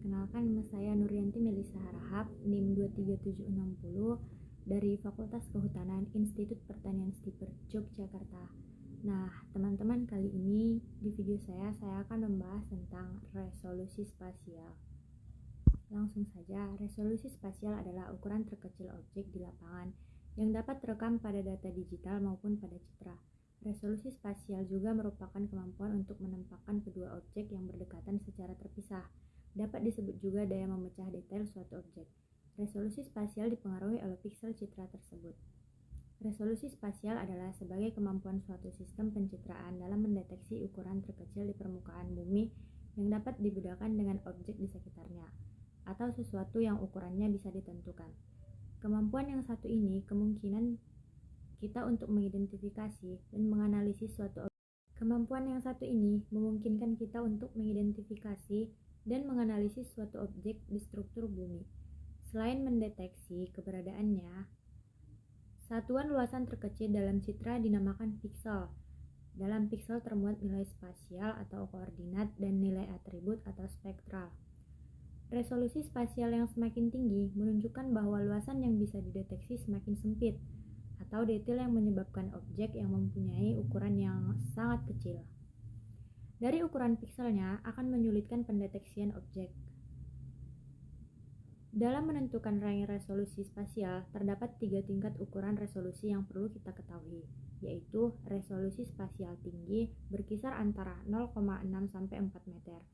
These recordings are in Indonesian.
Perkenalkan, nama saya Nuryanti Melisa Harahap, NIM 23760 dari Fakultas Kehutanan Institut Pertanian Stiper, Yogyakarta. Nah, teman-teman, kali ini di video saya akan membahas tentang resolusi spasial. Langsung saja, resolusi spasial adalah ukuran terkecil objek di lapangan yang dapat terekam pada data digital maupun pada citra. Resolusi spasial juga merupakan kemampuan untuk menempatkan kedua objek yang berdekatan secara terpisah. Dapat disebut juga daya memecah detail suatu objek. Resolusi spasial dipengaruhi oleh piksel citra tersebut. Resolusi spasial adalah sebagai kemampuan suatu sistem pencitraan dalam mendeteksi ukuran terkecil di permukaan bumi yang dapat dibedakan dengan objek di sekitarnya, atau sesuatu yang ukurannya bisa ditentukan. Kemampuan yang satu ini kemungkinan kita untuk mengidentifikasi dan menganalisis suatu objek. Kemampuan yang satu ini memungkinkan kita untuk mengidentifikasi dan menganalisis suatu objek di struktur bumi. Selain mendeteksi keberadaannya, satuan luasan terkecil dalam citra dinamakan piksel. Dalam piksel termuat nilai spasial atau koordinat dan nilai atribut atau spektral. Resolusi spasial yang semakin tinggi menunjukkan bahwa luasan yang bisa dideteksi semakin sempit, atau detail yang menyebabkan objek yang mempunyai ukuran yang sangat kecil. Dari ukuran pikselnya akan menyulitkan pendeteksian objek. Dalam menentukan range resolusi spasial, terdapat 3 tingkat ukuran resolusi yang perlu kita ketahui, yaitu resolusi spasial tinggi berkisar antara 0,6 sampai 4 meter.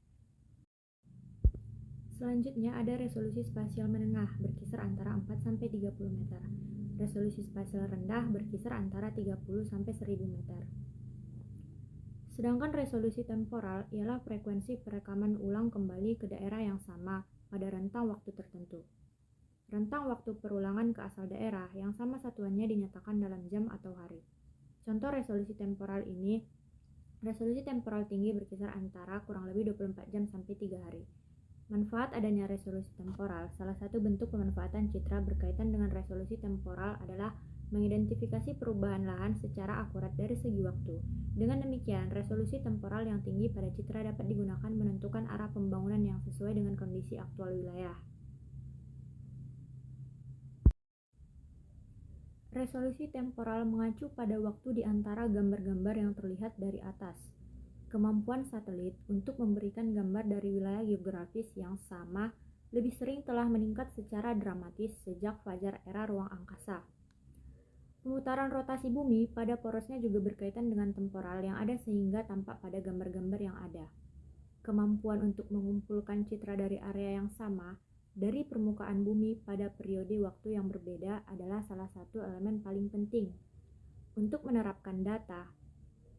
Selanjutnya ada resolusi spasial menengah berkisar antara 4 sampai 30 meter. Resolusi spasial rendah berkisar antara 30 sampai 1000 meter. Sedangkan resolusi temporal ialah frekuensi perekaman ulang kembali ke daerah yang sama pada rentang waktu tertentu. Rentang waktu perulangan ke asal daerah yang sama satuannya dinyatakan dalam jam atau hari. Contoh resolusi temporal ini, resolusi temporal tinggi berkisar antara kurang lebih 24 jam sampai 3 hari. Manfaat adanya resolusi temporal, salah satu bentuk pemanfaatan citra berkaitan dengan resolusi temporal adalah mengidentifikasi perubahan lahan secara akurat dari segi waktu. Dengan demikian, resolusi temporal yang tinggi pada citra dapat digunakan menentukan arah pembangunan yang sesuai dengan kondisi aktual wilayah. Resolusi temporal mengacu pada waktu di antara gambar-gambar yang terlihat dari atas. Kemampuan satelit untuk memberikan gambar dari wilayah geografis yang sama lebih sering telah meningkat secara dramatis sejak fajar era ruang angkasa. Pemutaran rotasi bumi pada porosnya juga berkaitan dengan temporal yang ada sehingga tampak pada gambar-gambar yang ada. Kemampuan untuk mengumpulkan citra dari area yang sama dari permukaan bumi pada periode waktu yang berbeda adalah salah satu elemen paling penting. Untuk menerapkan data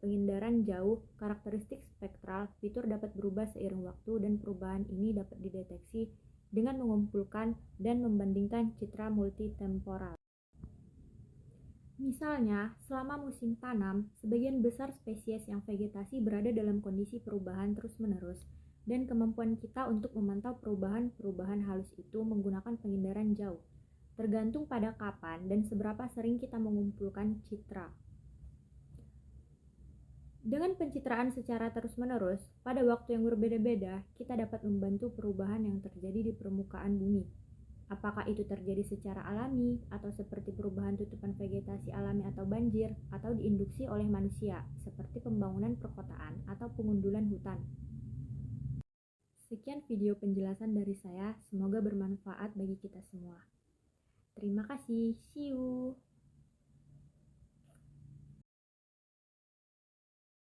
pengindaran jauh, karakteristik spektral fitur dapat berubah seiring waktu dan perubahan ini dapat dideteksi dengan mengumpulkan dan membandingkan citra multitemporal. Misalnya, selama musim tanam, sebagian besar spesies yang vegetasi berada dalam kondisi perubahan terus-menerus, dan kemampuan kita untuk memantau perubahan-perubahan halus itu menggunakan pengindaran jauh, tergantung pada kapan dan seberapa sering kita mengumpulkan citra. Dengan pencitraan secara terus-menerus, pada waktu yang berbeda-beda, kita dapat membantu perubahan yang terjadi di permukaan bumi. Apakah itu terjadi secara alami, atau seperti perubahan tutupan vegetasi alami atau banjir, atau diinduksi oleh manusia, seperti pembangunan perkotaan atau pengundulan hutan. Sekian video penjelasan dari saya, semoga bermanfaat bagi kita semua. Terima kasih, see you!